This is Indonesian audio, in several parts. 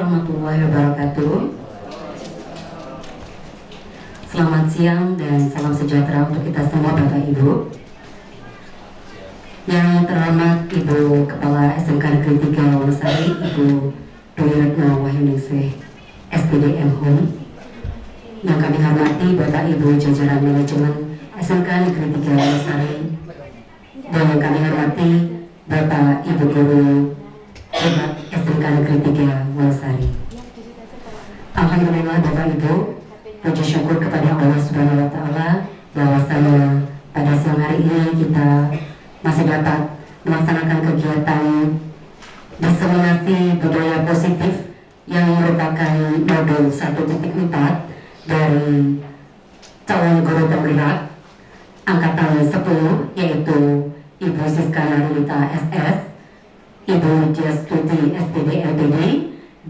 warahmatullahi wabarakatuh. Selamat siang dan salam sejahtera untuk kita semua Bapak Ibu. Yang terhormat Ibu Kepala SMK Negeri 3 Wonosari, Ibu Dwi Retno Wahyuningsih, SPD M.Hum. Yang kami hormati Bapak Ibu jajaran manajemen SMK Negeri 3 Wonosari, dan yang kami hormati Bapak Ibu Guru SMK Negeri 3 Wonosari. Alhamdulillah Bapak Ibu, puji syukur kepada Allah Subhanahu wa Ta'ala bahwasanya pada siang hari ini kita masih dapat melaksanakan kegiatan diseminasi budaya positif yang merupakan modul 1.4 dari calon guru penggerak angkatan 10, yaitu Ibu Siska Narulita SS, Ibu Widyastuti SPD LPD,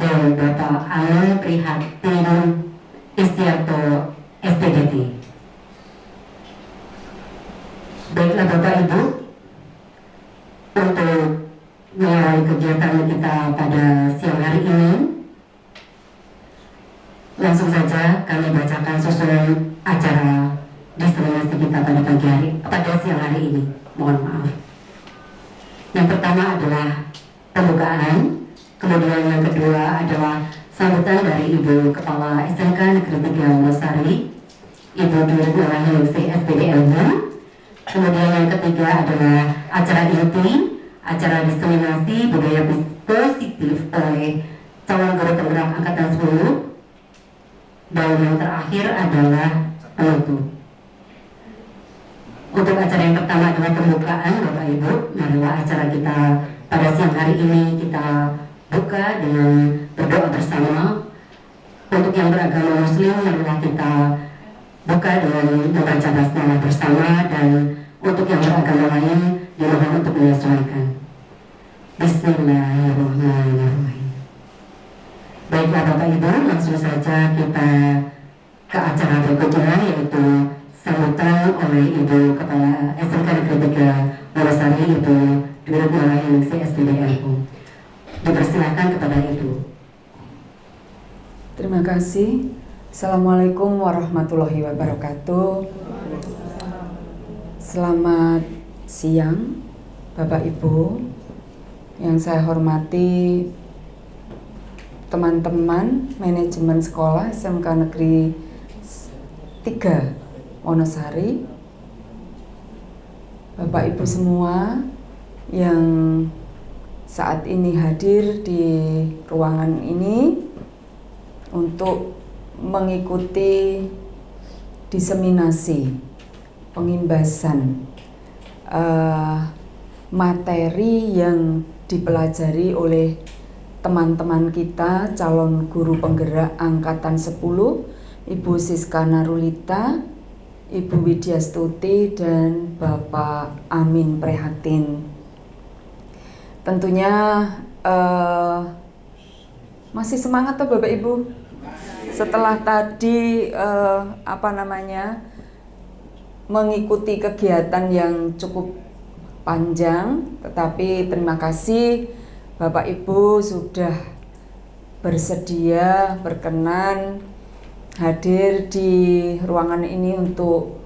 dan Bapak Alun Prihatin Istiarto SPDT. Baiklah Bapak Ibu, untuk mengawali kegiatan kita pada siang hari ini, langsung saja kami bacakan susunan acara diseminasi kita pada siang hari ini. Mohon maaf. Yang pertama adalah pembukaan, kemudian yang kedua adalah sambutan dari Ibu Kepala SMK Negeri 3 Wonosari, Ibu Dwi Retno Wahyuningsih SPD M.Hum. Kemudian yang ketiga adalah acara inti, acara diseminasi budaya positif oleh calon guru penggerak angkatan 10. Dan yang terakhir adalah penutup. Untuk acara yang pertama adalah pembukaan Bapak Ibu. Marilah acara kita pada siang hari ini kita buka dengan berdoa bersama. Untuk yang beragama Muslim, marilah kita buka dengan membaca basmalah bersama, dan untuk yang beragama lain dimohon untuk menyesuaikan. Bismillahirrahmanirrahim. Baiklah Bapak Ibu, langsung saja kita ke acara berikutnya, yaitu sambutan oleh Ibu Kepala SMK Negeri 3 Wonosari, Ibu Dwi Retno Wahyuningsih SPD M.Hum. Dipersilakan kepada Ibu. Terima kasih. Assalamualaikum warahmatullahi wabarakatuh. Selamat siang Bapak Ibu. Yang saya hormati teman-teman manajemen sekolah SMK Negeri 3 Wonosari, Bapak Ibu semua yang saat ini hadir di ruangan ini untuk mengikuti diseminasi pengimbasan materi yang dipelajari oleh teman-teman kita calon guru penggerak angkatan 10, Ibu Siska Narulita, Ibu Widyastuti, dan Bapak Amin Prihatin. Tentunya masih semangat tuh Bapak Ibu. Setelah tadi mengikuti kegiatan yang cukup panjang, tetapi terima kasih Bapak Ibu sudah bersedia, berkenan hadir di ruangan ini untuk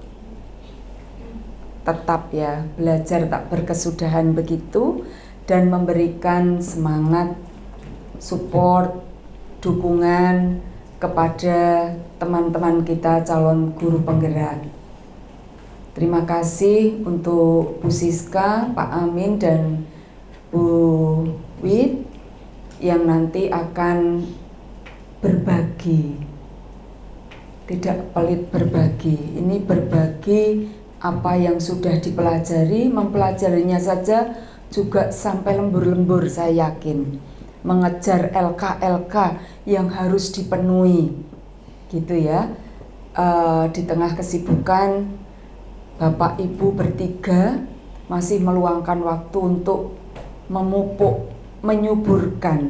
tetap ya belajar tak berkesudahan begitu, dan memberikan semangat, support, dukungan kepada teman-teman kita calon guru penggerak. Terima kasih untuk Bu Siska, Pak Amin, dan Bu Wid yang nanti akan berbagi. Tidak pelit berbagi. Ini berbagi apa yang sudah dipelajari, mempelajarinya saja juga sampai lembur-lembur, saya yakin. Mengejar LK yang harus dipenuhi. Gitu ya. Di tengah kesibukan, Bapak Ibu bertiga masih meluangkan waktu untuk memupuk, menyuburkan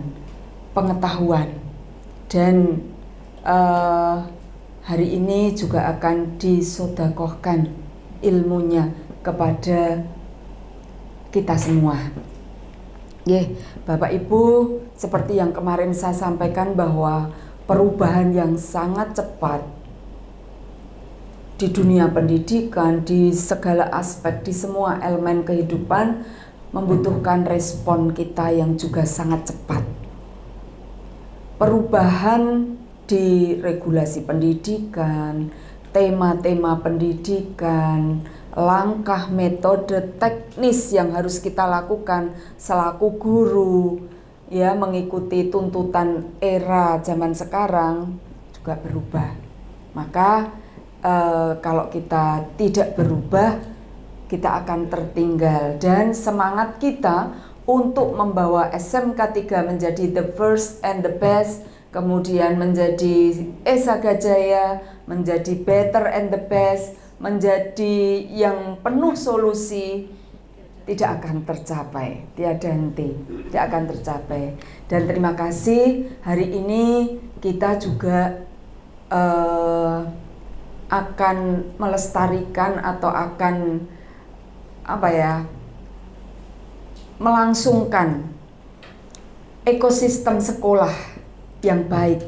pengetahuan, dan hari ini juga akan disodakohkan ilmunya kepada kita semua. Bapak Ibu, seperti yang kemarin saya sampaikan bahwa perubahan yang sangat cepat di dunia pendidikan, di segala aspek, di semua elemen kehidupan membutuhkan respon kita yang juga sangat cepat. Perubahan di regulasi pendidikan, tema-tema pendidikan, langkah, metode, teknis yang harus kita lakukan selaku guru, ya, mengikuti tuntutan era zaman sekarang juga berubah. Maka kalau kita tidak berubah, kita akan tertinggal, dan semangat kita untuk membawa SMK 3 menjadi the first and the best, kemudian menjadi Esa Gajaya, menjadi better and the best, menjadi yang penuh solusi, tidak akan tercapai, tiada henti, tidak akan tercapai. Dan terima kasih, hari ini kita juga akan melestarikan atau akan melangsungkan ekosistem sekolah yang baik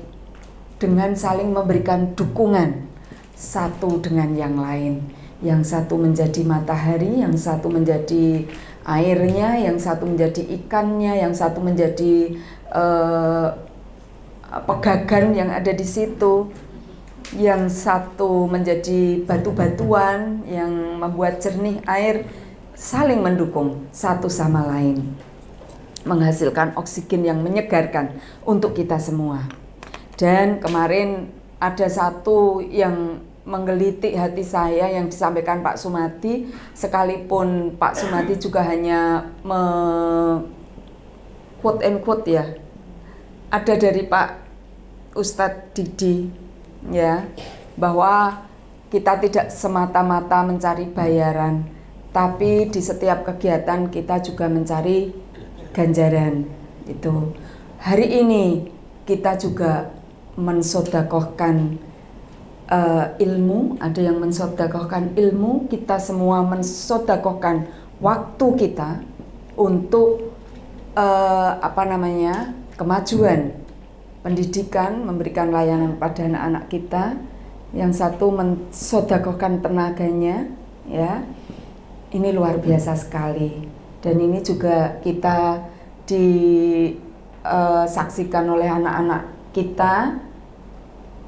dengan saling memberikan dukungan satu dengan yang lain. Yang satu menjadi matahari, yang satu menjadi airnya, yang satu menjadi ikannya, yang satu menjadi pegagan yang ada di situ, yang satu menjadi batu-batuan yang membuat jernih air, saling mendukung satu sama lain, menghasilkan oksigen yang menyegarkan untuk kita semua. Dan kemarin ada satu yang menggelitik hati saya yang disampaikan Pak Sumadi, sekalipun Pak Sumadi juga hanya quote and quote ya, ada dari Pak Ustadz Didi, ya, bahwa kita tidak semata-mata mencari bayaran, tapi di setiap kegiatan kita juga mencari ganjaran. Itu hari ini kita juga mensodakohkan ilmu, ada yang mensodakohkan ilmu, kita semua mensodakohkan waktu kita untuk kemajuan pendidikan, memberikan layanan pada anak-anak kita. Yang satu mensodakohkan tenaganya, ya, ini luar biasa sekali. Dan ini juga kita disaksikan oleh anak-anak kita,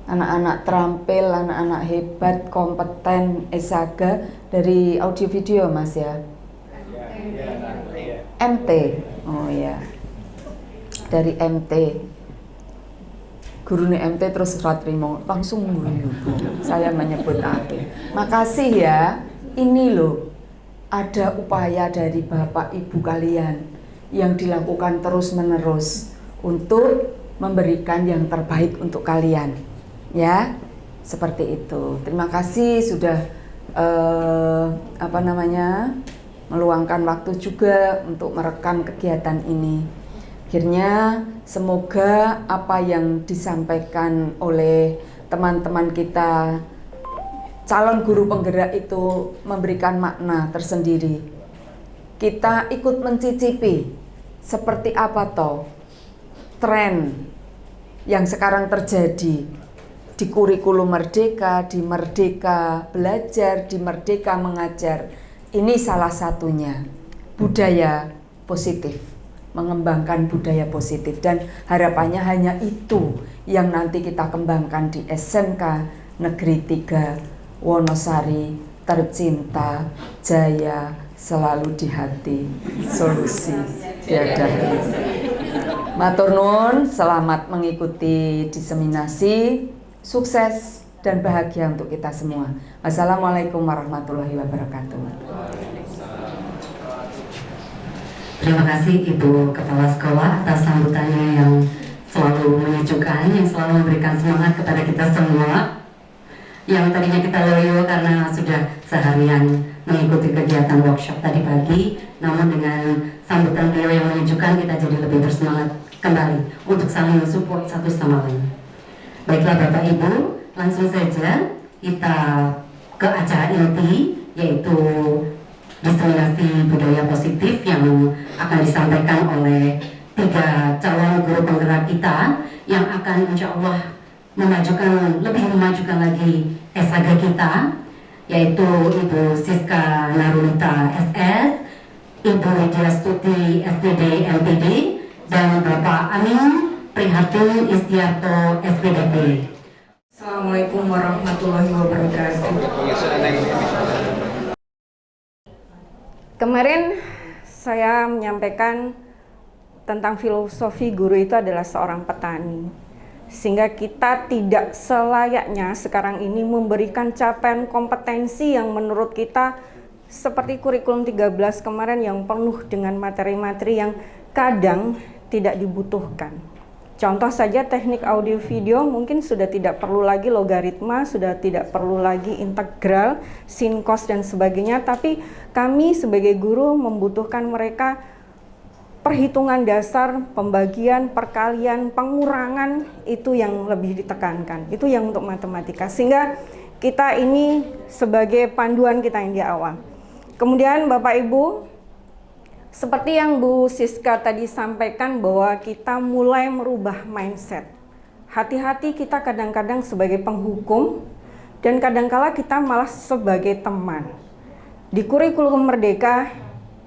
anak-anak terampil, anak-anak hebat, kompeten, Esaga dari audio video, Mas, ya? MT, oh ya, dari MT, gurunya MT terus ratrimo, langsung saya menyebut aku. Makasih ya, ini loh, ada upaya dari Bapak Ibu kalian yang dilakukan terus-menerus untuk memberikan yang terbaik untuk kalian, ya, seperti itu. Terima kasih sudah meluangkan waktu juga untuk merekam kegiatan ini. Akhirnya semoga apa yang disampaikan oleh teman-teman kita calon guru penggerak itu memberikan makna tersendiri. Kita ikut mencicipi seperti apa toh tren yang sekarang terjadi di kurikulum Merdeka, di Merdeka Belajar, di Merdeka Mengajar. Ini salah satunya, budaya positif, mengembangkan budaya positif, dan harapannya hanya itu yang nanti kita kembangkan di SMK Negeri 3 Wonosari tercinta, jaya selalu di hati, solusi tiada. Matur nuwun, selamat mengikuti diseminasi, sukses dan bahagia untuk kita semua. Wassalamualaikum warahmatullahi wabarakatuh. Terima kasih Ibu Kepala Sekolah atas sambutannya yang selalu menyejukkan, yang selalu memberikan semangat kepada kita semua. Yang tadinya kita loyo karena sudah seharian mengikuti kegiatan workshop tadi pagi, namun dengan sambutan beliau yang menyejukkan, kita jadi lebih bersemangat kembali untuk saling support satu sama lain. Baiklah Bapak Ibu, langsung saja kita ke acara inti, yaitu diseminasi budaya positif yang akan disampaikan oleh 3 calon guru penggerak kita yang akan insya Allah lebih memajukan lagi SHG kita, yaitu Ibu Siska Narulita SS, Ibu Widya Stuti SPD MPD, dan Bapak Amin Prihatin Istiarto SPDP. Assalamualaikum warahmatullahi wabarakatuh. Kemarin saya menyampaikan tentang filosofi guru itu adalah seorang petani, sehingga kita tidak selayaknya sekarang ini memberikan capaian kompetensi yang menurut kita seperti kurikulum 13 kemarin yang penuh dengan materi-materi yang kadang tidak dibutuhkan. Contoh saja teknik audio video mungkin sudah tidak perlu lagi logaritma, sudah tidak perlu lagi integral, sin, cos dan sebagainya, tapi kami sebagai guru membutuhkan mereka perhitungan dasar, pembagian, perkalian, pengurangan, itu yang lebih ditekankan. Itu yang untuk matematika. Sehingga kita ini sebagai panduan kita yang di awal. Kemudian Bapak Ibu, seperti yang Bu Siska tadi sampaikan bahwa kita mulai merubah mindset. Hati-hati kita kadang-kadang sebagai penghukum dan kadang-kala kita malah sebagai teman. Di kurikulum Merdeka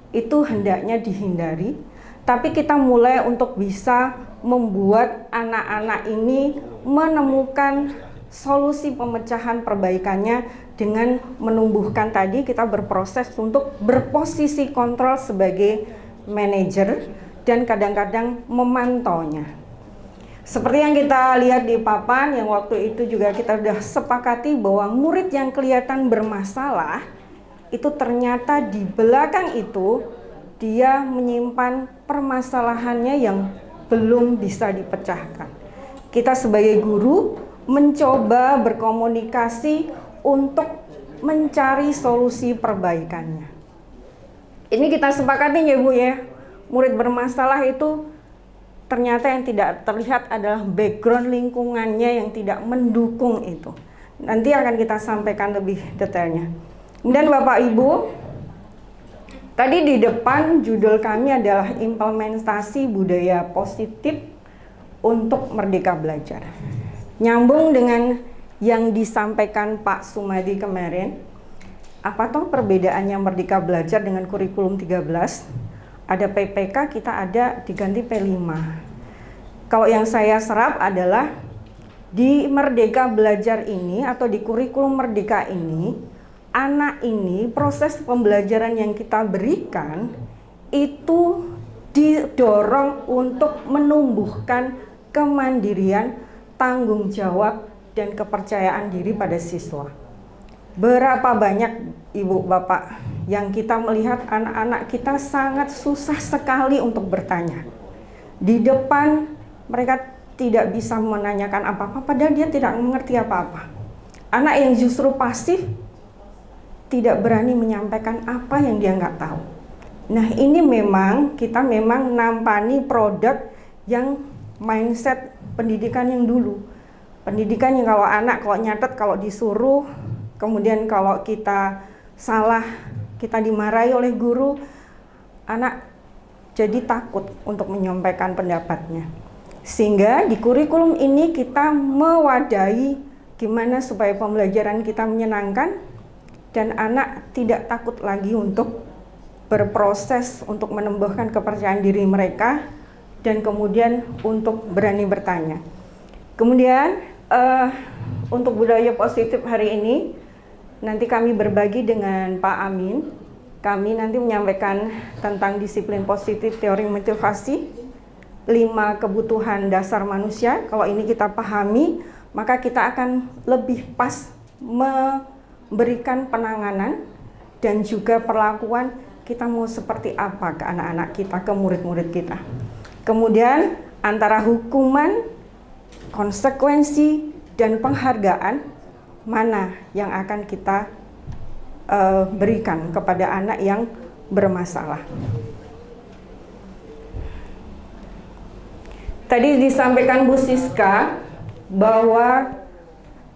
itu hendaknya dihindari, tapi kita mulai untuk bisa membuat anak-anak ini menemukan solusi pemecahan perbaikannya dengan menumbuhkan tadi kita berproses untuk berposisi kontrol sebagai manajer dan kadang-kadang memantaunya. Seperti yang kita lihat di papan yang waktu itu juga kita sudah sepakati bahwa murid yang kelihatan bermasalah itu ternyata di belakang itu dia menyimpan permasalahannya yang belum bisa dipecahkan. Kita sebagai guru mencoba berkomunikasi untuk mencari solusi perbaikannya. Ini kita sepakati ya Bu ya, murid bermasalah itu ternyata yang tidak terlihat adalah background lingkungannya yang tidak mendukung itu. Nanti akan kita sampaikan lebih detailnya. Dan Bapak Ibu, tadi di depan judul kami adalah implementasi budaya positif untuk Merdeka Belajar. Nyambung dengan yang disampaikan Pak Sumadi kemarin, apa toh perbedaannya Merdeka Belajar dengan kurikulum 13? Ada PPK, kita ada diganti P5. Kalau yang saya serap adalah di Merdeka Belajar ini atau di kurikulum Merdeka ini, anak ini proses pembelajaran yang kita berikan itu didorong untuk menumbuhkan kemandirian, tanggung jawab, dan kepercayaan diri pada siswa. Berapa banyak Ibu Bapak yang kita melihat anak-anak kita sangat susah sekali untuk bertanya. Di depan mereka tidak bisa menanyakan apa-apa padahal dia tidak mengerti apa-apa. Anak yang justru pasif tidak berani menyampaikan apa yang dia nggak tahu. Nah ini memang kita memang nampani produk yang mindset pendidikan yang dulu. Pendidikan yang kalau anak kalau nyatet kalau disuruh, kemudian kalau kita salah kita dimarahi oleh guru, anak jadi takut untuk menyampaikan pendapatnya. Sehingga di kurikulum ini kita mewadahi gimana supaya pembelajaran kita menyenangkan dan anak tidak takut lagi untuk berproses untuk menumbuhkan kepercayaan diri mereka dan kemudian untuk berani bertanya. Kemudian untuk budaya positif hari ini nanti kami berbagi dengan Pak Amin. Kami nanti menyampaikan tentang disiplin positif, teori motivasi, 5 kebutuhan dasar manusia. Kalau ini kita pahami, maka kita akan lebih pas memberikan penanganan dan juga perlakuan kita mau seperti apa ke anak-anak kita, ke murid-murid kita. Kemudian antara hukuman, konsekuensi, dan penghargaan mana yang akan kita berikan kepada anak yang bermasalah. Tadi disampaikan Bu Siska bahwa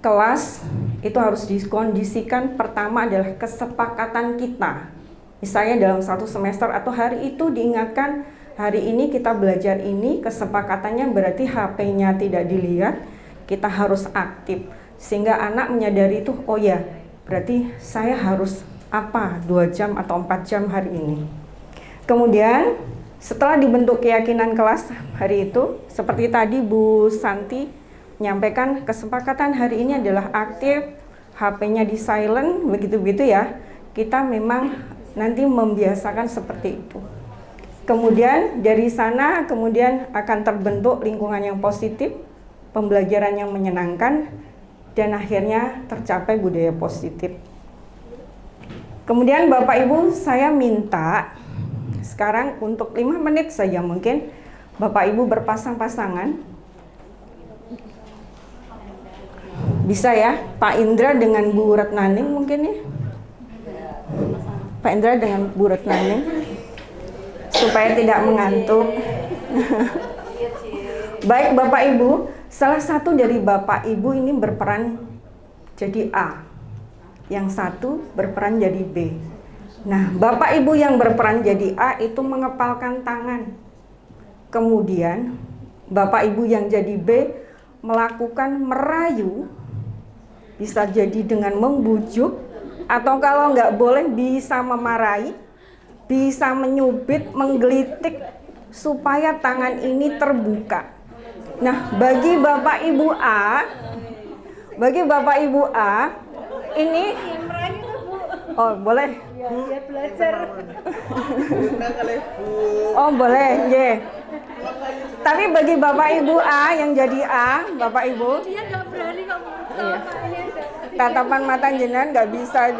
kelas itu harus dikondisikan pertama adalah kesepakatan kita Misalnya dalam satu semester atau hari itu diingatkan, hari ini kita belajar ini, kesepakatannya berarti HP-nya tidak dilihat, kita harus aktif. Sehingga anak menyadari itu, oh ya, berarti saya harus apa 2 jam atau 4 jam hari ini. Kemudian setelah dibentuk keyakinan kelas hari itu, seperti tadi Bu Santi menyampaikan, kesepakatan hari ini adalah aktif, HP-nya di silent, begitu-begitu ya. Kita memang nanti membiasakan seperti itu. Kemudian dari sana kemudian akan terbentuk lingkungan yang positif, pembelajaran yang menyenangkan, dan akhirnya tercapai budaya positif. Kemudian Bapak Ibu, saya minta sekarang untuk 5 menit saja mungkin Bapak Ibu berpasang-pasangan. Bisa ya, Pak Indra dengan Bu Retnaning mungkin ya. Pak Indra dengan Bu Retnaning supaya tidak mengantuk. Baik Bapak Ibu, salah satu dari Bapak Ibu ini berperan jadi A, yang satu berperan jadi B. Nah, Bapak Ibu yang berperan jadi A itu mengepalkan tangan. Kemudian Bapak Ibu yang jadi B melakukan merayu, bisa jadi dengan membujuk, atau kalau nggak boleh bisa memarahi, bisa menyubit, menggelitik supaya tangan ini terbuka. Nah, bagi Bapak Ibu A, ini, oh boleh, oh boleh, yeah. Tapi bagi Bapak Ibu A yang jadi A, Bapak Ibu, dia nggak berani ngomong. Iya. Tatapan mata jenengan nggak bisa.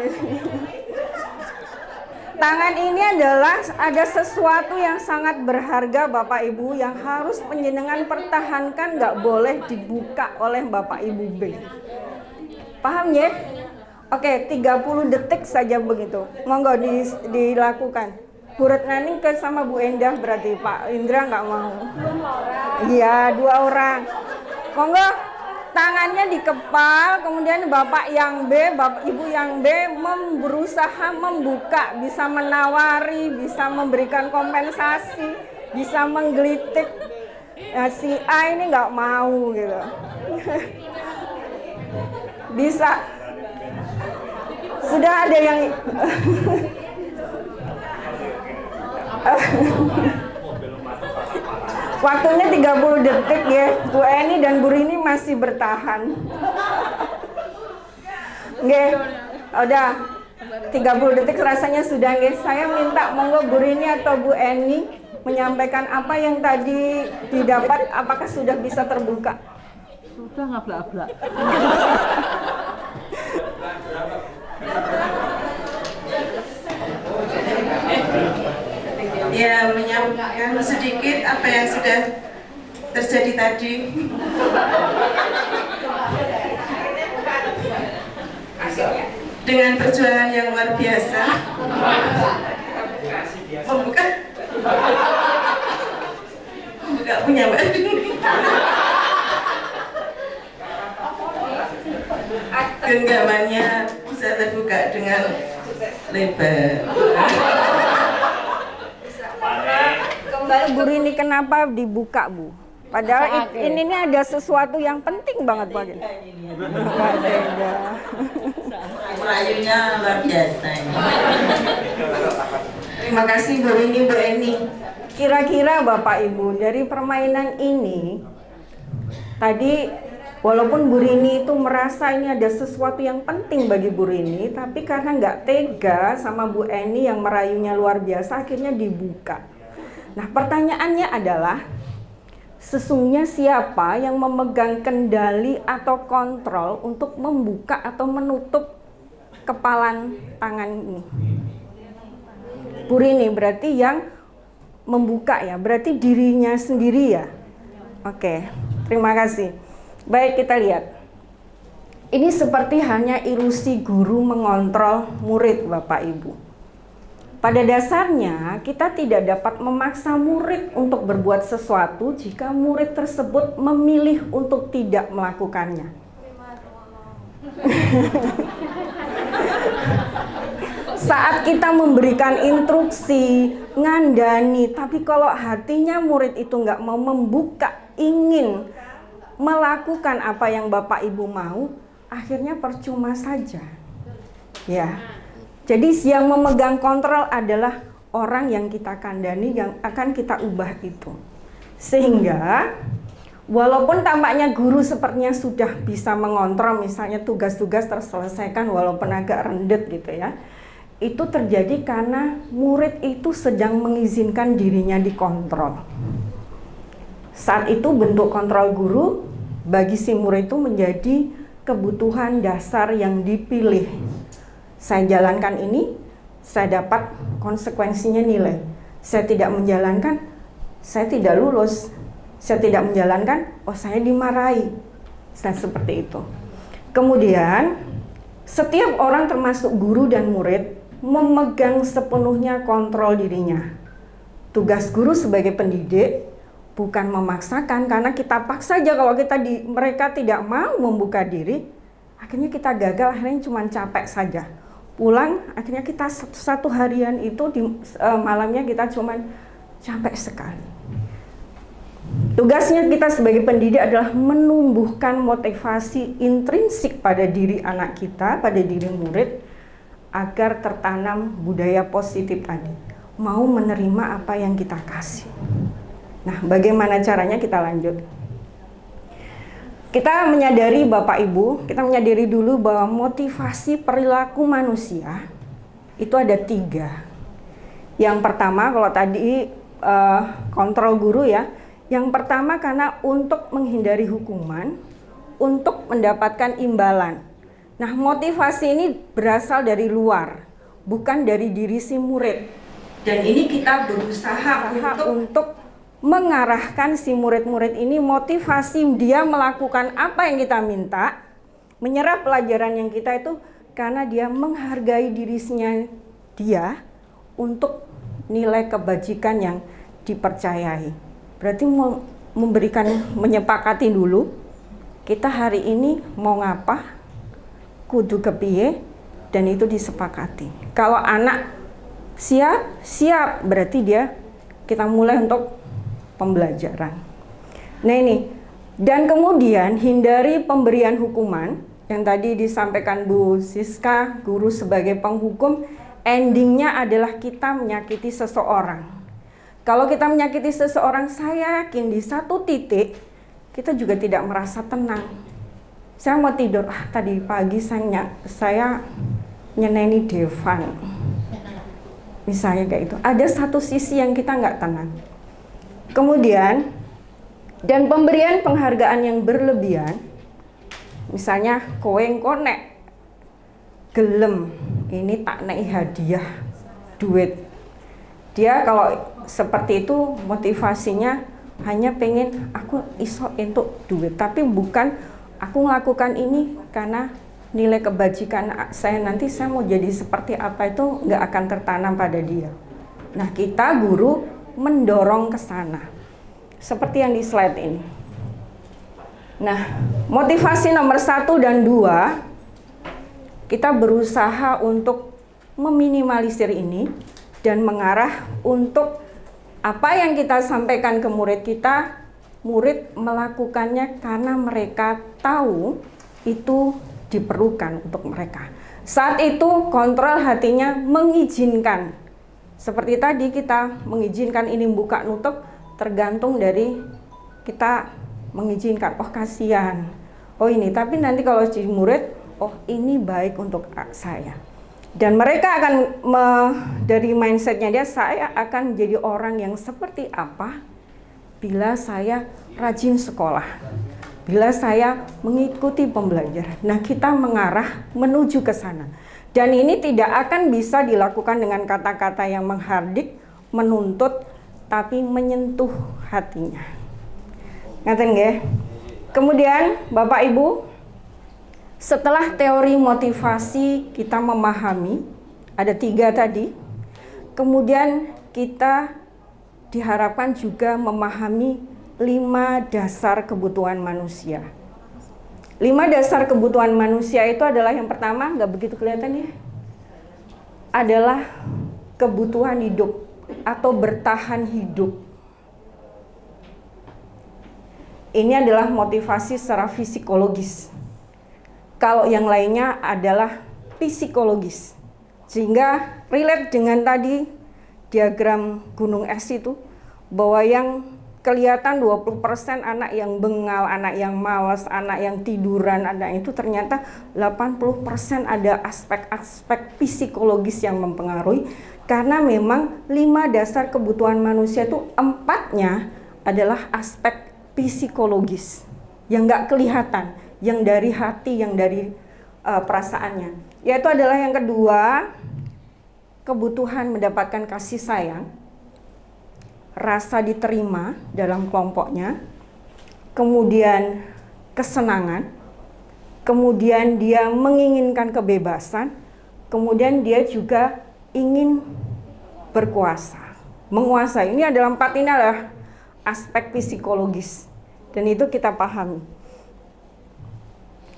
Tangan ini adalah ada sesuatu yang sangat berharga Bapak Ibu yang harus penjenengan pertahankan, nggak boleh dibuka oleh Bapak Ibu B. Paham ya? Oke, 30 detik saja begitu. Monggo dilakukan. Bu Retnaning ke sama Bu Endah berarti, Pak Indra nggak mau. Iya, 2 orang. Monggo. Tangannya dikepal, kemudian Bapak yang B, Bapak Ibu yang B berusaha membuka, bisa menawari, bisa memberikan kompensasi, bisa menggelitik. Nah, si A ini nggak mau gitu. Bisa. Sudah ada yang waktunya 30 detik ya. Bu Eni dan Bu Rini masih bertahan. Nggih. Udah 30 detik rasanya sudah nggih. Saya minta monggo Bu Rini atau Bu Eni menyampaikan apa yang tadi didapat, apakah sudah bisa terbuka? Sudah ngablak-ablak. Ya, menyampaikan sedikit apa yang sudah terjadi tadi. Dengan perjuangan yang luar biasa membuka punya Mbak. Genggamannya bisa terbuka dengan lebar. Bu Rini, kenapa dibuka Bu? Padahal ini ada sesuatu yang penting banget Pak. Merayunya luar biasa. Terima kasih Bu Rini, Bu Eni. Kira-kira Bapak Ibu dari permainan ini tadi, walaupun Bu Rini itu merasa ini ada sesuatu yang penting bagi Bu Rini, tapi karena nggak tega sama Bu Eni yang merayunya luar biasa, akhirnya dibuka. Nah, pertanyaannya adalah, sesungguhnya siapa yang memegang kendali atau kontrol untuk membuka atau menutup kepalan tangan ini? Bu Rini berarti yang membuka ya, berarti dirinya sendiri ya. Oke, terima kasih. Baik, kita lihat. Ini seperti hanya ilusi guru mengontrol murid Bapak Ibu. Pada dasarnya, kita tidak dapat memaksa murid untuk berbuat sesuatu jika murid tersebut memilih untuk tidak melakukannya. Saat kita memberikan instruksi, ngandani, tapi kalau hatinya murid itu nggak mau membuka, ingin melakukan apa yang Bapak Ibu mau, akhirnya percuma saja. Ya. Jadi yang memegang kontrol adalah orang yang kita kandani, yang akan kita ubah itu. Sehingga walaupun tampaknya guru sepertinya sudah bisa mengontrol, misalnya tugas-tugas terselesaikan walaupun agak rendet gitu ya, itu terjadi karena murid itu sedang mengizinkan dirinya dikontrol. Saat itu bentuk kontrol guru bagi si murid itu menjadi kebutuhan dasar yang dipilih. Saya jalankan ini, saya dapat konsekuensinya nilai. Saya tidak menjalankan, saya tidak lulus. Saya tidak menjalankan, oh saya dimarahi. Dan seperti itu. Kemudian, setiap orang termasuk guru dan murid memegang sepenuhnya kontrol dirinya. Tugas guru sebagai pendidik bukan memaksakan, karena kita paksa aja kalau mereka tidak mau membuka diri, akhirnya kita gagal, akhirnya cuma capek saja. Pulang, akhirnya kita satu harian itu malamnya kita cuma capek sekali. Tugasnya kita sebagai pendidik adalah menumbuhkan motivasi intrinsik pada diri anak kita, pada diri murid, agar tertanam budaya positif tadi, mau menerima apa yang kita kasih. Nah, bagaimana caranya, kita lanjut. Kita menyadari Bapak Ibu, kita menyadari dulu bahwa motivasi perilaku manusia itu ada 3. Yang pertama, kalau tadi kontrol guru ya, yang pertama karena untuk menghindari hukuman, untuk mendapatkan imbalan. Nah, motivasi ini berasal dari luar, bukan dari diri si murid. Dan ini kita berusaha untuk mengarahkan si murid-murid ini, motivasi dia melakukan apa yang kita minta, menyerap pelajaran yang kita itu karena dia menghargai dirinya dia untuk nilai kebajikan yang dipercayai. Berarti menyepakati dulu, kita hari ini mau ngapa, kudu kepiye, dan itu disepakati. Kalau anak siap, berarti kita mulai untuk pembelajaran. Nah ini, dan kemudian hindari pemberian hukuman, yang tadi disampaikan Bu Siska, guru sebagai penghukum, endingnya adalah kita menyakiti seseorang. Kalau kita menyakiti seseorang, saya yakin di satu titik, kita juga tidak merasa tenang. Saya mau tidur, tadi pagi saya nyeneni Devan. Misalnya kayak itu. Ada satu sisi yang kita nggak tenang. Kemudian, dan pemberian penghargaan yang berlebihan, misalnya kowe engko nek gelem, ini tak nek hadiah duit. Dia kalau seperti itu motivasinya hanya pengen aku iso entuk duit, tapi bukan aku melakukan ini karena nilai kebajikan saya nanti saya mau jadi seperti apa, itu nggak akan tertanam pada dia. Nah, kita guru mendorong ke sana. Seperti yang di slide ini. Nah, motivasi nomor 1 dan 2, kita berusaha untuk meminimalisir ini dan mengarah untuk apa yang kita sampaikan ke murid kita, murid melakukannya karena mereka tahu itu diperlukan untuk mereka. Saat itu kontrol hatinya mengizinkan. Seperti tadi kita mengizinkan ini buka nutup, tergantung dari kita mengizinkan, oh kasihan, oh ini, tapi nanti kalau si murid, oh ini baik untuk saya. Dan mereka akan dari mindsetnya dia, saya akan menjadi orang yang seperti apa bila saya rajin sekolah, bila saya mengikuti pembelajaran. Nah, kita mengarah menuju ke sana. Dan ini tidak akan bisa dilakukan dengan kata-kata yang menghardik, menuntut, tapi menyentuh hatinya. Ngaten nggih? Kemudian Bapak Ibu, setelah teori motivasi kita memahami, ada 3 tadi. Kemudian kita diharapkan juga memahami 5 dasar kebutuhan manusia. 5 dasar kebutuhan manusia itu adalah yang pertama, nggak begitu kelihatan ya. adalah kebutuhan hidup atau bertahan hidup. Ini adalah motivasi secara psikologis. Kalau yang lainnya adalah psikologis. Sehingga relate dengan tadi diagram gunung es itu, bahwa yang kelihatan 20% anak yang bengal, anak yang malas, anak yang tiduran, anak itu ternyata 80% ada aspek-aspek psikologis yang mempengaruhi, karena memang 5 dasar kebutuhan manusia itu 4-nya adalah aspek psikologis yang nggak kelihatan, yang dari hati, yang dari perasaannya. Yaitu adalah yang kedua, kebutuhan mendapatkan kasih sayang, rasa diterima dalam kelompoknya, kemudian kesenangan, kemudian dia menginginkan kebebasan, kemudian dia juga ingin berkuasa, menguasai. Ini adalah 4 ini adalah aspek psikologis, dan itu kita pahami.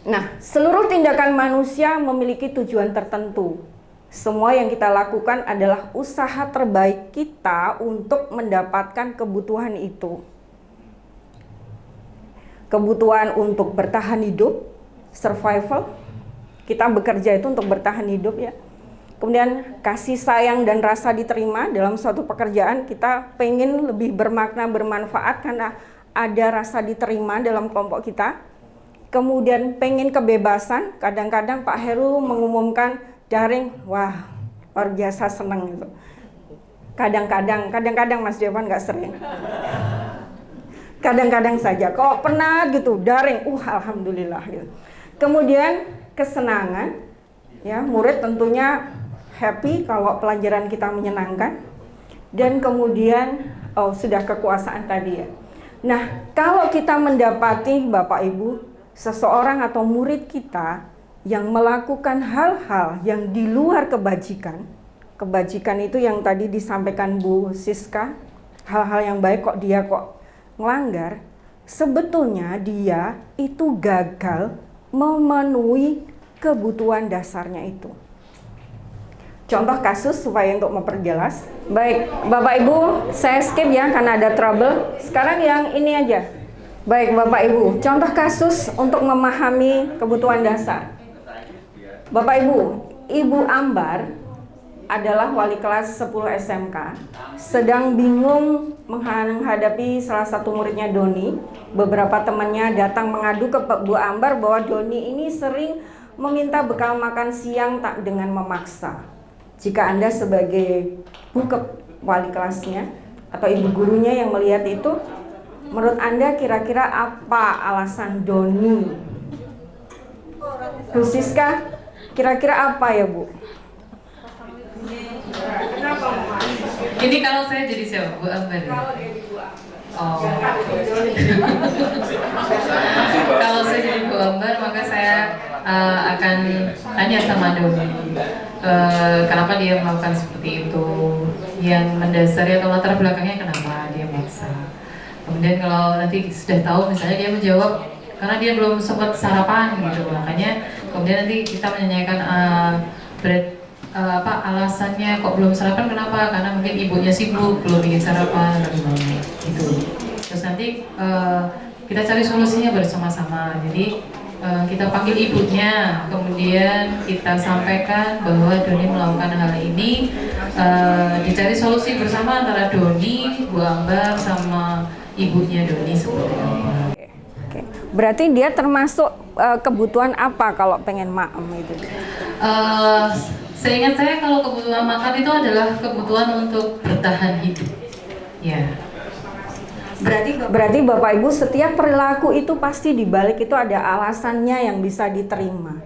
Nah, seluruh tindakan manusia memiliki tujuan tertentu. Semua yang kita lakukan adalah usaha terbaik kita untuk mendapatkan kebutuhan itu. Kebutuhan untuk bertahan hidup, survival. Kita bekerja itu untuk bertahan hidup ya. Kemudian kasih sayang dan rasa diterima dalam suatu pekerjaan, kita pengen lebih bermakna, bermanfaat karena ada rasa diterima dalam kelompok kita. Kemudian pengen kebebasan, kadang-kadang Pak Heru mengumumkan daring, wah luar biasa senang itu. Kadang-kadang Mas Devan nggak sering. Kadang-kadang saja, kok penat gitu, daring, alhamdulillah gitu. Kemudian kesenangan, ya murid tentunya happy kalau pelajaran kita menyenangkan. Dan kemudian, sudah kekuasaan tadi ya. Nah, kalau kita mendapati Bapak Ibu, seseorang atau murid kita yang melakukan hal-hal yang di luar kebajikan, kebajikan itu yang tadi disampaikan Bu Siska, hal-hal yang baik kok dia kok melanggar, sebetulnya dia itu gagal memenuhi kebutuhan dasarnya itu. Contoh kasus supaya untuk memperjelas. Baik, Bapak Ibu, saya skip ya karena ada trouble. Sekarang yang ini aja. Baik, Bapak Ibu, contoh kasus untuk memahami kebutuhan dasar. Bapak Ibu, Ibu Ambar adalah wali kelas 10 SMK, sedang bingung menghadapi salah satu muridnya Doni. Beberapa temannya datang mengadu ke Bu Ambar bahwa Doni ini sering meminta bekal makan siang tak dengan memaksa. Jika Anda sebagai Bu wali kelasnya atau ibu gurunya yang melihat itu, menurut Anda kira-kira apa alasan Doni? Bu Siska, kira-kira apa ya Bu? Ini kalau saya jadi siapa? Bu Ambar ya? Oh. Kalau saya jadi Bu Ambar, maka saya akan tanya sama Doni, kenapa dia melakukan seperti itu, yang mendasari atau latar belakangnya kenapa dia maksa. Kemudian kalau nanti sudah tahu, misalnya dia menjawab karena dia belum sempat sarapan gitu, makanya kemudian nanti kita menanyakan alasannya kok belum sarapan, kenapa? Karena mungkin ibunya sibuk, belum bikin sarapan atau gimana gitu. Terus nanti kita cari solusinya bersama-sama. Jadi kita panggil ibunya, kemudian kita sampaikan bahwa Doni melakukan hal ini, dicari solusi bersama antara Doni, Bu Ambar, sama ibunya Doni seperti apa. Oke. Berarti dia termasuk kebutuhan apa kalau pengen maem itu? Seingat saya kalau kebutuhan makan itu adalah kebutuhan untuk bertahan hidup. Ya. Berarti Bapak Ibu, setiap perilaku itu pasti dibalik itu ada alasannya yang bisa diterima.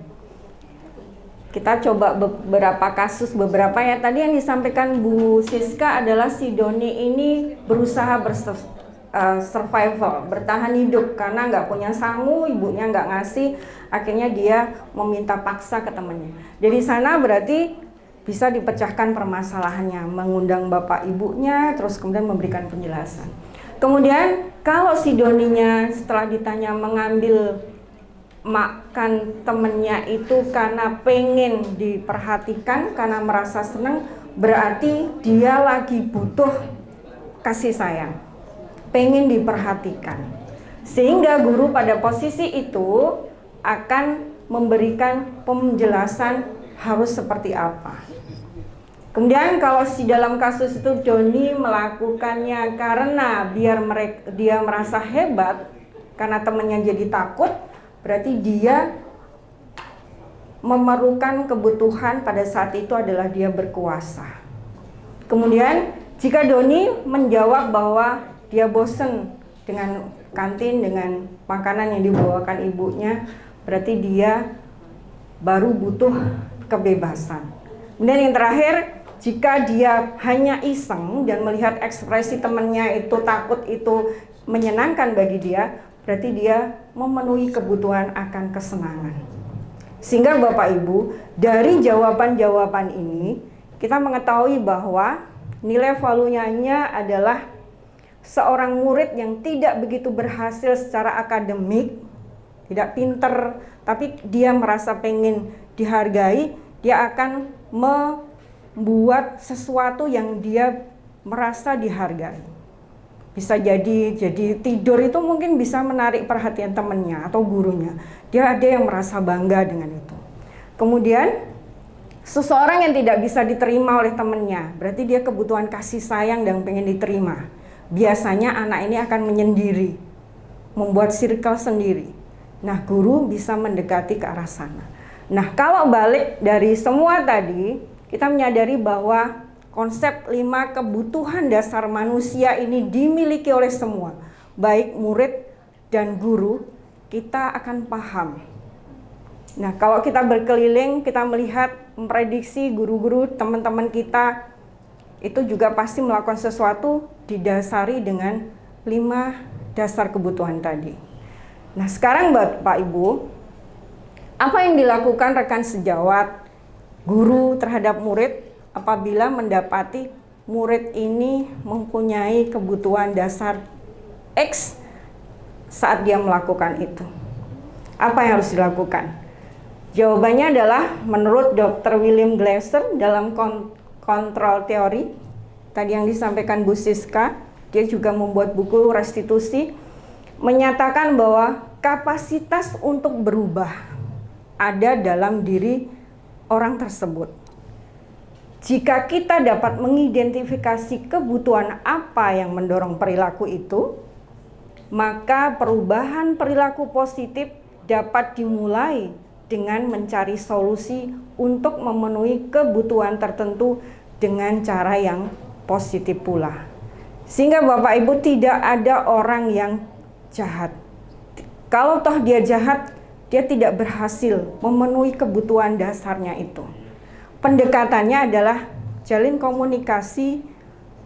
Kita coba beberapa kasus, beberapa ya tadi yang disampaikan Bu Siska adalah si Doni ini berusaha survival, bertahan hidup karena nggak punya sangu, ibunya nggak ngasih, akhirnya dia meminta paksa ke temannya. Dari sana berarti bisa dipecahkan permasalahannya, mengundang bapak ibunya, terus kemudian memberikan penjelasan. Kemudian kalau si Doninya setelah ditanya mengambil makan temennya itu karena pengen diperhatikan, karena merasa senang, berarti dia lagi butuh kasih sayang, pengen diperhatikan. Sehingga guru pada posisi itu akan memberikan penjelasan harus seperti apa. Kemudian kalau di dalam kasus itu Doni melakukannya karena dia merasa hebat, karena temannya jadi takut, berarti dia memerlukan kebutuhan pada saat itu adalah dia berkuasa. Kemudian jika Doni menjawab bahwa dia bosen dengan kantin, dengan makanan yang dibawakan ibunya, berarti dia baru butuh kebebasan. Kemudian yang terakhir, jika dia hanya iseng dan melihat ekspresi temannya itu takut itu menyenangkan bagi dia, berarti dia memenuhi kebutuhan akan kesenangan. Sehingga Bapak Ibu, dari jawaban-jawaban ini kita mengetahui bahwa nilai valuenya adalah seorang murid yang tidak begitu berhasil secara akademik, tidak pinter, tapi dia merasa pengen dihargai, dia akan membuat sesuatu yang dia merasa dihargai. Bisa jadi tidur itu mungkin bisa menarik perhatian temannya atau gurunya. Dia ada yang merasa bangga dengan itu. Kemudian seseorang yang tidak bisa diterima oleh temannya, berarti dia kebutuhan kasih sayang dan pengen diterima. Biasanya anak ini akan menyendiri, membuat circle sendiri. Nah, guru bisa mendekati ke arah sana. Nah, kalau balik dari semua tadi, kita menyadari bahwa konsep 5 kebutuhan dasar manusia ini dimiliki oleh semua, baik murid dan guru, kita akan paham. Nah, kalau kita berkeliling, kita melihat, memprediksi guru-guru, teman-teman kita, itu juga pasti melakukan sesuatu didasari dengan 5 dasar kebutuhan tadi. Nah, sekarang Bapak Ibu, apa yang dilakukan rekan sejawat, guru terhadap murid, apabila mendapati murid ini mempunyai kebutuhan dasar X saat dia melakukan itu? Apa yang harus dilakukan? Jawabannya adalah menurut Dr. William Glasser dalam kontrol teori, tadi yang disampaikan Bu Siska, dia juga membuat buku restitusi, menyatakan bahwa kapasitas untuk berubah ada dalam diri orang tersebut. Jika kita dapat mengidentifikasi kebutuhan apa yang mendorong perilaku itu, maka perubahan perilaku positif dapat dimulai dengan mencari solusi untuk memenuhi kebutuhan tertentu dengan cara yang positif pula. Sehingga Bapak Ibu, tidak ada orang yang jahat. Kalau toh dia jahat, dia tidak berhasil memenuhi kebutuhan dasarnya itu. Pendekatannya adalah jalin komunikasi,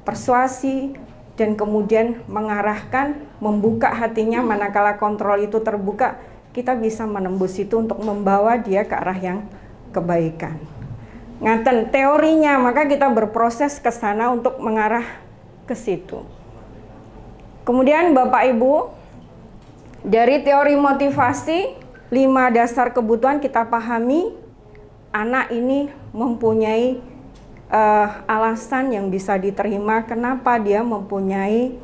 persuasi, dan kemudian mengarahkan, membuka hatinya. Manakala kontrol itu terbuka, kita bisa menembus itu untuk membawa dia ke arah yang kebaikan. Ngaten teorinya, maka kita berproses ke sana untuk mengarah ke situ. Kemudian Bapak Ibu, dari teori motivasi, 5 dasar kebutuhan kita pahami, anak ini mempunyai alasan yang bisa diterima kenapa dia mempunyai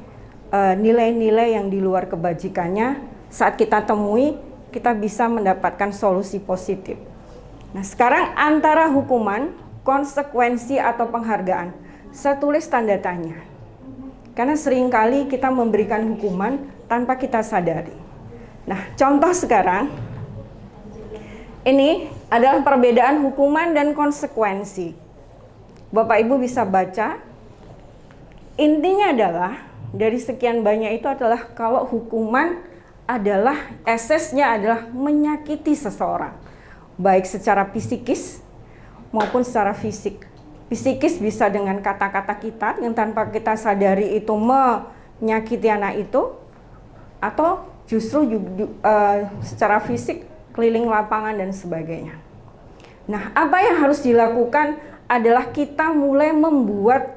nilai-nilai yang di luar kebajikannya. Saat kita temui, kita bisa mendapatkan solusi positif. Nah, sekarang antara hukuman, konsekuensi atau penghargaan, saya tulis tanda tanya. Karena seringkali kita memberikan hukuman tanpa kita sadari. Nah, contoh sekarang, ini adalah perbedaan hukuman dan konsekuensi. Bapak Ibu bisa baca. Intinya adalah dari sekian banyak itu adalah kalau hukuman adalah esesnya adalah menyakiti seseorang, baik secara psikis maupun secara fisik. Psikis bisa dengan kata-kata kita yang tanpa kita sadari itu menyakiti anak itu, atau justru secara fisik keliling lapangan dan sebagainya. Nah, apa yang harus dilakukan adalah kita mulai membuat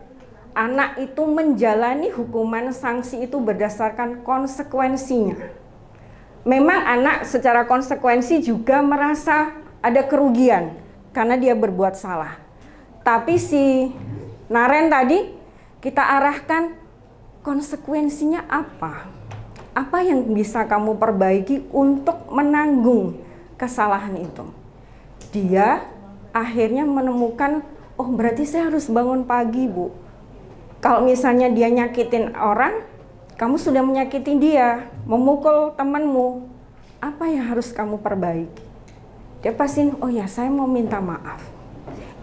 anak itu menjalani hukuman sanksi itu berdasarkan konsekuensinya. memang anak secara konsekuensi juga merasa ada kerugian karena dia berbuat salah. Tapi si Naren tadi kita arahkan konsekuensinya apa? Apa yang bisa kamu perbaiki untuk menanggung kesalahan itu? Dia akhirnya menemukan, oh berarti saya harus bangun pagi, Bu. Kalau misalnya dia nyakitin orang, kamu sudah menyakiti dia, memukul temanmu, apa yang harus kamu perbaiki? Dia pasti, oh ya saya mau minta maaf.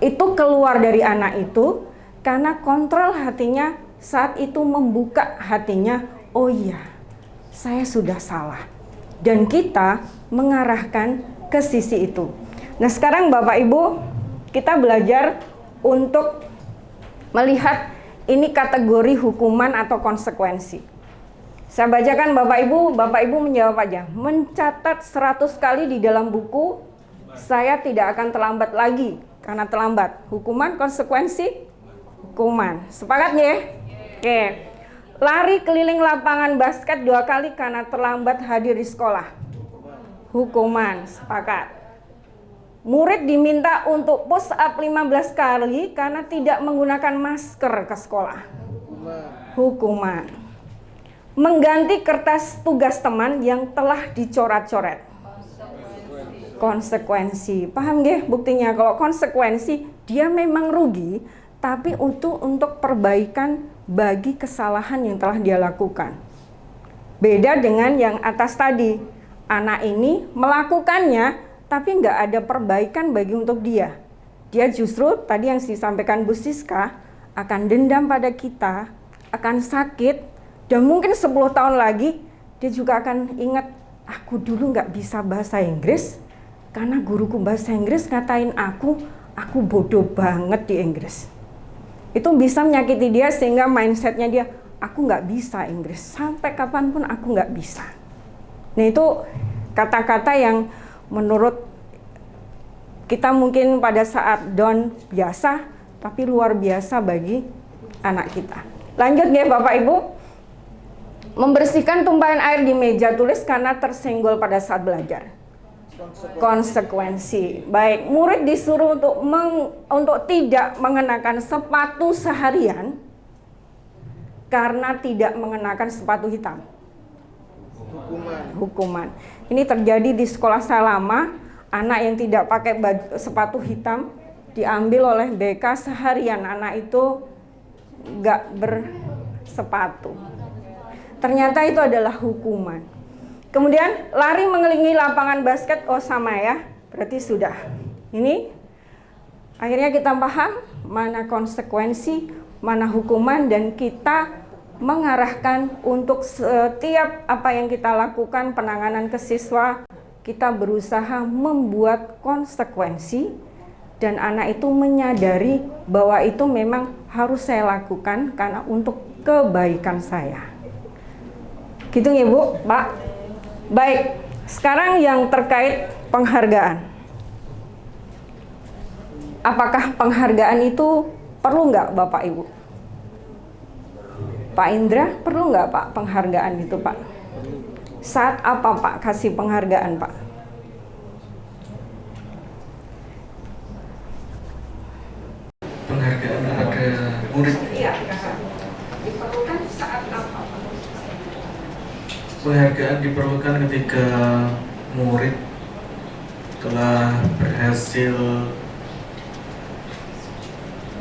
Itu keluar dari anak itu karena kontrol hatinya saat itu membuka hatinya, oh iya saya sudah salah. Dan kita mengarahkan ke sisi itu. Nah sekarang Bapak Ibu, kita belajar untuk melihat ini kategori hukuman atau konsekuensi. Saya bacakan Bapak Ibu menjawab aja. Mencatat 100 kali di dalam buku, saya tidak akan terlambat lagi karena terlambat. Hukuman, konsekuensi, hukuman. Sepakat ya? Oke. Lari keliling lapangan basket 2 kali karena terlambat hadir di sekolah. Hukuman, sepakat. Murid diminta untuk push up 15 kali karena tidak menggunakan masker ke sekolah. Hukuman. Mengganti kertas tugas teman yang telah dicoret-coret. Konsekuensi. Paham nggih buktinya? Kalau konsekuensi dia memang rugi, tapi untuk perbaikan bagi kesalahan yang telah dia lakukan. Beda dengan yang atas tadi, anak ini melakukannya tapi nggak ada perbaikan bagi untuk dia. Dia justru tadi yang disampaikan Bu Siska akan dendam pada kita, akan sakit, dan mungkin 10 tahun lagi dia juga akan ingat, aku dulu nggak bisa bahasa Inggris karena guruku bahasa Inggris ngatain aku bodoh banget di Inggris. Itu bisa menyakiti dia sehingga mindsetnya dia, aku nggak bisa Inggris, sampai kapanpun aku nggak bisa. Nah itu kata-kata yang menurut kita mungkin pada saat down biasa, tapi luar biasa bagi anak kita. Lanjut ya Bapak Ibu. Membersihkan tumpahan air di meja tulis karena tersenggol pada saat belajar. Konsekuensi. Baik, murid disuruh untuk tidak mengenakan sepatu seharian karena tidak mengenakan sepatu hitam. Hukuman. Ini terjadi di sekolah saya lama, anak yang tidak pakai sepatu hitam diambil oleh BK seharian, anak itu nggak bersepatu. Ternyata itu adalah hukuman. Kemudian lari mengelilingi lapangan basket, oh sama ya, berarti sudah. Ini akhirnya kita paham mana konsekuensi, mana hukuman, dan kita mengarahkan untuk setiap apa yang kita lakukan penanganan ke siswa, kita berusaha membuat konsekuensi dan anak itu menyadari bahwa itu memang harus saya lakukan karena untuk kebaikan saya. Gitu ya Bu, Pak? Baik, sekarang yang terkait penghargaan. Apakah penghargaan itu perlu nggak Bapak Ibu? Pak Indra, perlu nggak Pak penghargaan itu Pak? Saat apa Pak kasih penghargaan Pak? Penghargaan kepada murid. Iya, diperlukan saat apa Pak? Penghargaan diperlukan ketika murid telah berhasil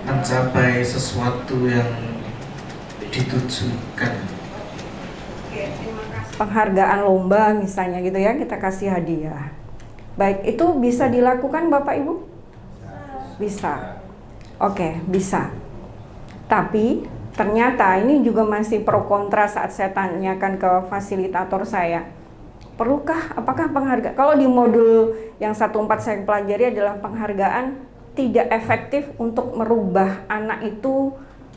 mencapai sesuatu yang ditujukan. Penghargaan lomba misalnya gitu ya, kita kasih hadiah. Baik, itu bisa dilakukan Bapak Ibu? Bisa. Oke, bisa. Tapi ternyata ini juga masih pro kontra saat saya tanyakan ke fasilitator saya. Perlukah, apakah penghargaan? Kalau di modul yang 14 saya pelajari adalah penghargaan tidak efektif untuk merubah anak itu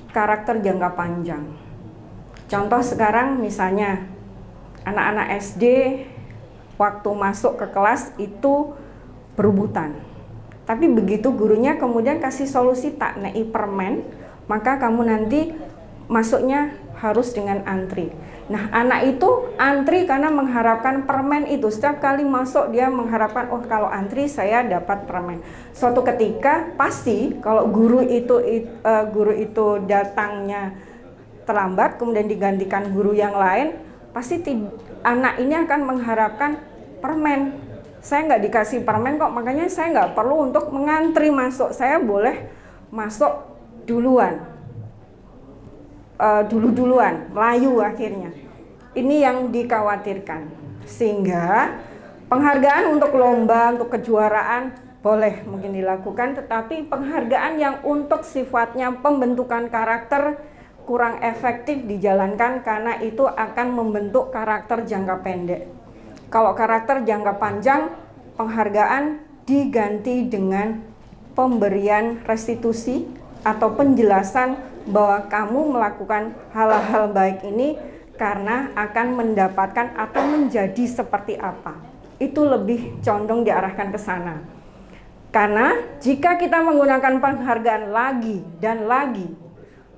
karakter jangka panjang. Contoh sekarang misalnya anak-anak SD waktu masuk ke kelas itu berebutan. Tapi begitu gurunya kemudian kasih solusi tak naik permen, maka kamu nanti masuknya harus dengan antri. Nah, anak itu antri karena mengharapkan permen itu. Setiap kali masuk dia mengharapkan, oh kalau antri saya dapat permen. Suatu ketika pasti kalau guru itu datangnya terlambat, kemudian digantikan guru yang lain, pasti anak ini akan mengharapkan permen. Saya nggak dikasih permen kok, makanya saya nggak perlu untuk mengantri masuk. Saya boleh masuk duluan. Duluan, Melayu akhirnya. Ini yang dikhawatirkan. Sehingga penghargaan untuk lomba, untuk kejuaraan boleh mungkin dilakukan, tetapi penghargaan yang untuk sifatnya pembentukan karakter kurang efektif dijalankan karena itu akan membentuk karakter jangka pendek. Kalau karakter jangka panjang, penghargaan diganti dengan pemberian restitusi atau penjelasan bahwa kamu melakukan hal-hal baik ini karena akan mendapatkan atau menjadi seperti apa. Itu lebih condong diarahkan ke sana. Karena jika kita menggunakan penghargaan lagi dan lagi,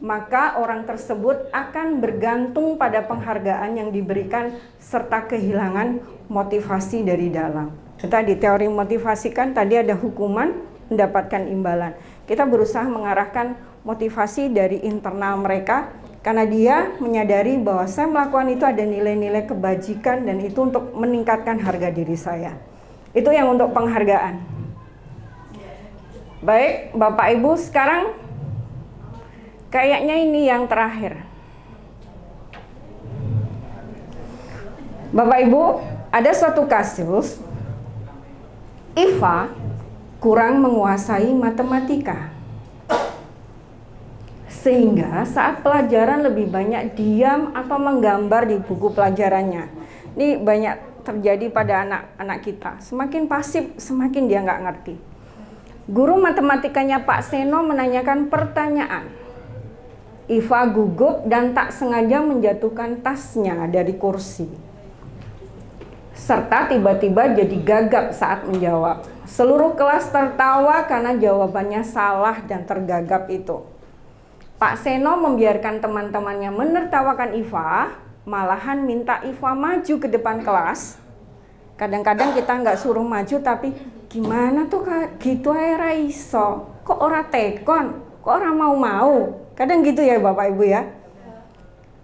maka orang tersebut akan bergantung pada penghargaan yang diberikan serta kehilangan motivasi dari dalam. Kita di teori motivasi kan tadi ada hukuman, mendapatkan imbalan. Kita berusaha mengarahkan motivasi dari internal mereka karena dia menyadari bahwa saya melakukan itu ada nilai-nilai kebajikan dan itu untuk meningkatkan harga diri saya. Itu yang untuk penghargaan. Baik, Bapak Ibu, sekarang kayaknya ini yang terakhir. Bapak Ibu, ada suatu kasus Iva kurang menguasai matematika. Sehingga saat pelajaran lebih banyak diam atau menggambar di buku pelajarannya. Ini banyak terjadi pada anak-anak kita. Semakin pasif, semakin dia nggak ngerti. Guru matematikanya Pak Seno menanyakan pertanyaan. Iva gugup dan tak sengaja menjatuhkan tasnya dari kursi. Serta tiba-tiba jadi gagap saat menjawab. Seluruh kelas tertawa karena jawabannya salah dan tergagap itu. Pak Seno membiarkan teman-temannya menertawakan Iva, malahan minta Iva maju ke depan kelas. Kadang-kadang kita nggak suruh maju, tapi gimana tuh Kak, gitu aja raiso, kok ora tekon, kok ora mau-mau. Kadang gitu ya Bapak Ibu ya.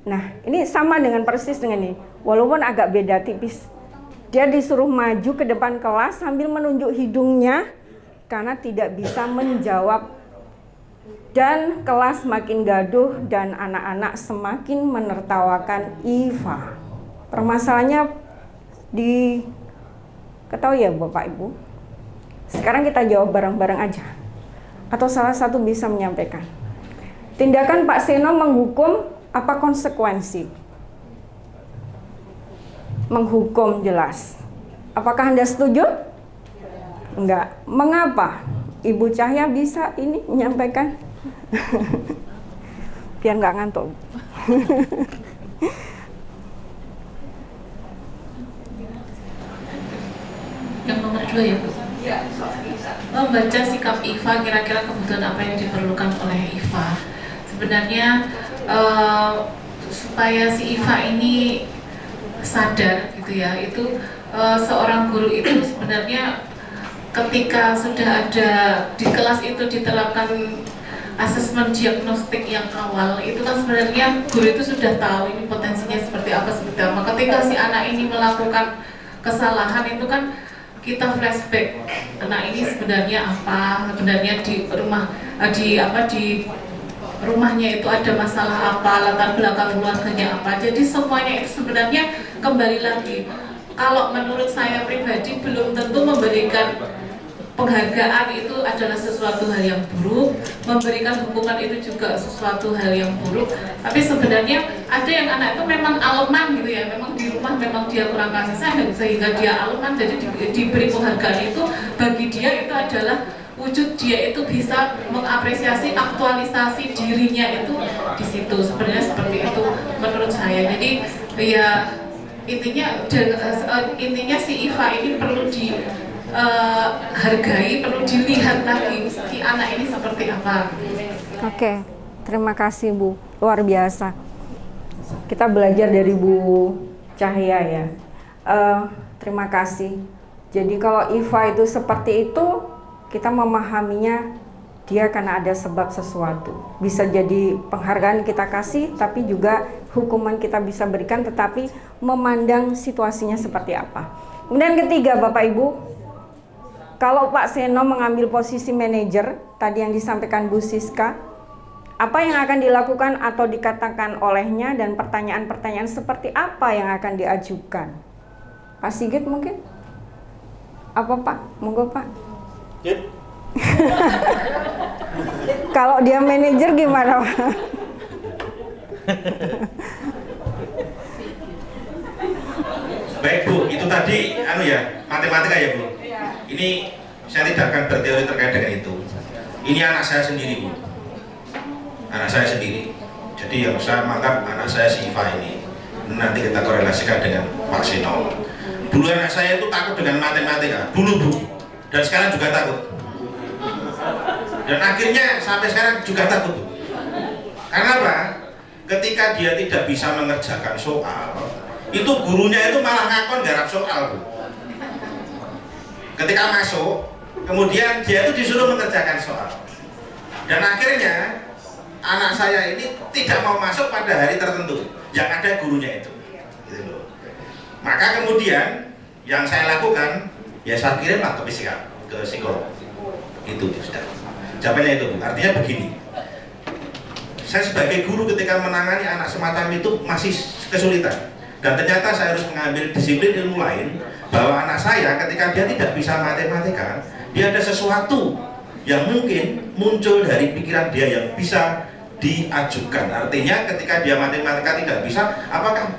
Nah ini sama dengan persis dengan ini, walaupun agak beda tipis. Dia disuruh maju ke depan kelas sambil menunjuk hidungnya karena tidak bisa menjawab. Dan kelas makin gaduh dan anak-anak semakin menertawakan Iva. Permasalahannya ketahui ya Bapak Ibu. Sekarang kita jawab bareng-bareng aja. Atau salah satu bisa menyampaikan. Tindakan Pak Seno menghukum apa konsekuensi? Menghukum jelas. Apakah Anda setuju? Enggak. Mengapa? Ibu Cahya bisa ini menyampaikan? Biar nggak ngantuk. Yang nomor 2 ya Bu? Membaca sikap Iva, kira-kira kebutuhan apa yang diperlukan oleh Iva. Sebenarnya supaya si Iva ini sadar gitu ya, itu seorang guru itu sebenarnya ketika sudah ada di kelas itu diterapkan asesmen diagnostik yang awal, itu kan sebenarnya guru itu sudah tahu ini potensinya seperti apa. Ketika si anak ini melakukan kesalahan itu kan kita flashback, anak ini sebenarnya apa, sebenarnya di rumahnya itu ada masalah apa, latar belakang keluarganya apa. Jadi semuanya itu sebenarnya kembali lagi, kalau menurut saya pribadi belum tentu memberikan penghargaan itu adalah sesuatu hal yang buruk, memberikan hukuman itu juga sesuatu hal yang buruk. Tapi sebenarnya ada yang anak itu memang aleman gitu ya, memang di rumah memang dia kurang kasih sayang sehingga dia aleman, jadi diberi penghargaan itu bagi dia itu adalah wujud dia itu bisa mengapresiasi aktualisasi dirinya itu di situ. Sebenarnya seperti itu menurut saya. Jadi ya intinya si Iva ini perlu hargai, perlu dilihat lagi si anak ini seperti apa. Oke, terima kasih Bu, luar biasa. Kita belajar dari Bu Cahya ya. Terima kasih. Jadi kalau Iva itu seperti itu, kita memahaminya dia karena ada sebab sesuatu. Bisa jadi penghargaan kita kasih, tapi juga hukuman kita bisa berikan, tetapi memandang situasinya seperti apa. Kemudian ketiga, Bapak Ibu, kalau Pak Seno mengambil posisi manajer, tadi yang disampaikan Bu Siska, apa yang akan dilakukan atau dikatakan olehnya, dan pertanyaan-pertanyaan seperti apa yang akan diajukan? Pak Sigit mungkin? Apa Pak? Monggo Pak. Kalau dia manajer gimana Pak? Baik Bu, itu tadi matematika ya Bu. Ini saya tidak akan berteori terkait dengan itu. Ini anak saya sendiri Bu. Anak saya sendiri. Jadi yang saya menganggap anak saya si Iva ini. Nanti kita korelasikan dengan Pak Seno. Dulu anak saya itu takut dengan matematika. Dulu Bu. Dan sekarang juga takut. Dan akhirnya sampai sekarang juga takut. Karena apa? Ketika dia tidak bisa mengerjakan soal, itu gurunya itu malah ngakon garap soal Bu. Ketika masuk, kemudian dia itu disuruh mengerjakan soal. Dan akhirnya anak saya ini tidak mau masuk pada hari tertentu yang ada gurunya itu. Gitu loh. Maka kemudian yang saya lakukan, ya saya kirimlah ke psikolog. Itu sudah. Jawabannya itu Bu. Artinya begini. Saya sebagai guru ketika menangani anak semacam itu masih kesulitan. Dan ternyata saya harus mengambil disiplin ilmu lain, bahwa anak saya ketika dia tidak bisa matematika, dia ada sesuatu yang mungkin muncul dari pikiran dia yang bisa diajukan. Artinya ketika dia matematika tidak bisa, apakah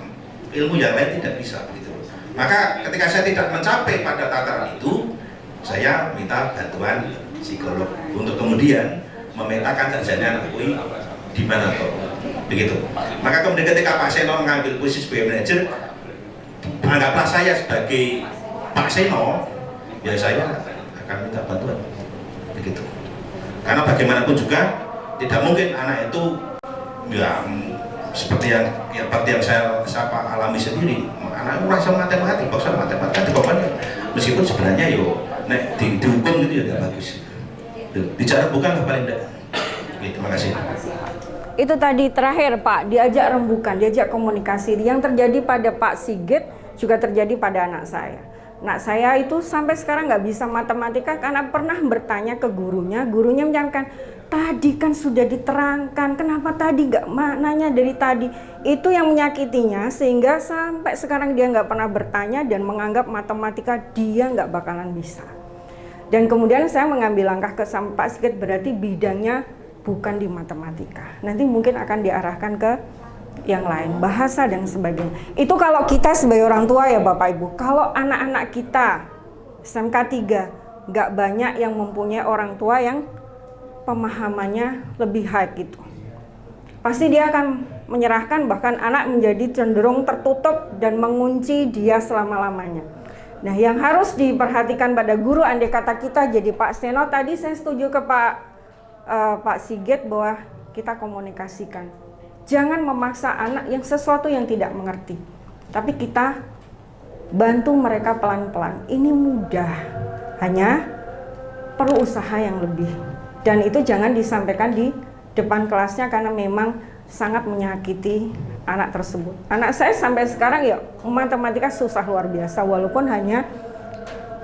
ilmu yang lain tidak bisa gitu. Maka ketika saya tidak mencapai pada tataran itu, saya minta bantuan psikolog untuk kemudian memetakan kerjanya anak kui di mana toh, begitu. Maka kemudian ketika Pak Seno mengambil posisi sebagai manajer, anggaplah saya sebagai Pak Seno, ya saya akan minta bantuan, begitu. Karena bagaimanapun juga tidak mungkin anak itu ya seperti yang saya alami sendiri. Anak merasa matematika, baksa matematika meskipun sebenarnya nek dihukum gitu ya tidak bagus. Bicara bukan paling tidak. Terima kasih. Itu tadi terakhir Pak, diajak rembukan, diajak komunikasi. Yang terjadi pada Pak Sigit juga terjadi pada anak saya. Anak saya itu sampai sekarang nggak bisa matematika karena pernah bertanya ke gurunya. Gurunya menyampaikan, tadi kan sudah diterangkan, kenapa tadi nggak nanya dari tadi. Itu yang menyakitinya sehingga sampai sekarang dia nggak pernah bertanya dan menganggap matematika dia nggak bakalan bisa. Dan kemudian saya mengambil langkah ke Pak Sigit, berarti bidangnya bukan di matematika. Nanti mungkin akan diarahkan ke yang lain, bahasa dan sebagainya. Itu kalau kita sebagai orang tua ya Bapak Ibu. Kalau anak-anak kita SMK 3 nggak banyak yang mempunyai orang tua yang pemahamannya lebih high gitu. Pasti dia akan menyerahkan, bahkan anak menjadi cenderung tertutup dan mengunci dia selama-lamanya. Nah yang harus diperhatikan pada guru, andai kata kita jadi Pak Seno, tadi saya setuju ke Pak Sigit bahwa kita komunikasikan. Jangan memaksa anak yang sesuatu yang tidak mengerti. Tapi kita bantu mereka pelan-pelan. Ini mudah, hanya perlu usaha yang lebih. Dan itu jangan disampaikan di depan kelasnya karena memang sangat menyakiti anak tersebut. Anak saya sampai sekarang ya matematika susah luar biasa walaupun hanya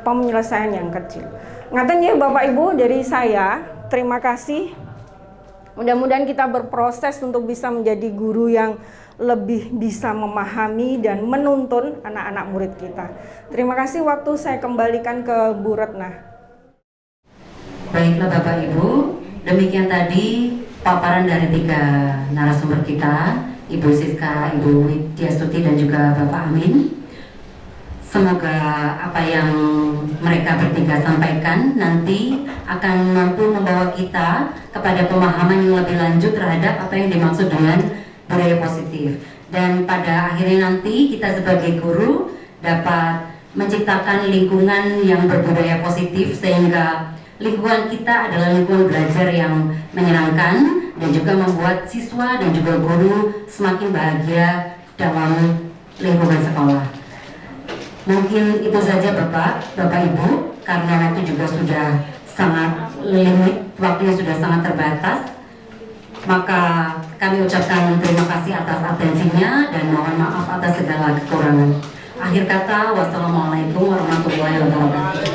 penyelesaian yang kecil. Ngaten ya Bapak Ibu dari saya. Terima kasih. Mudah-mudahan kita berproses untuk bisa menjadi guru yang lebih bisa memahami dan menuntun anak-anak murid kita. Terima kasih, waktu saya kembalikan ke Bu Retna. Baiklah Bapak Ibu, demikian tadi paparan dari 3 narasumber kita, Ibu Siska, Ibu Widyastuti dan juga Bapak Amin. Semoga apa yang mereka bertiga sampaikan nanti akan mampu membawa kita kepada pemahaman yang lebih lanjut terhadap apa yang dimaksud dengan budaya positif. Dan pada akhirnya nanti kita sebagai guru dapat menciptakan lingkungan yang berbudaya positif sehingga lingkungan kita adalah lingkungan belajar yang menyenangkan dan juga membuat siswa dan juga guru semakin bahagia dalam lingkungan sekolah. Mungkin itu saja Bapak Ibu, karena waktu juga sudah sangat limit, waktunya sudah sangat terbatas. Maka kami ucapkan terima kasih atas atensinya dan mohon maaf atas segala kekurangan. Akhir kata, wassalamualaikum warahmatullahi wabarakatuh.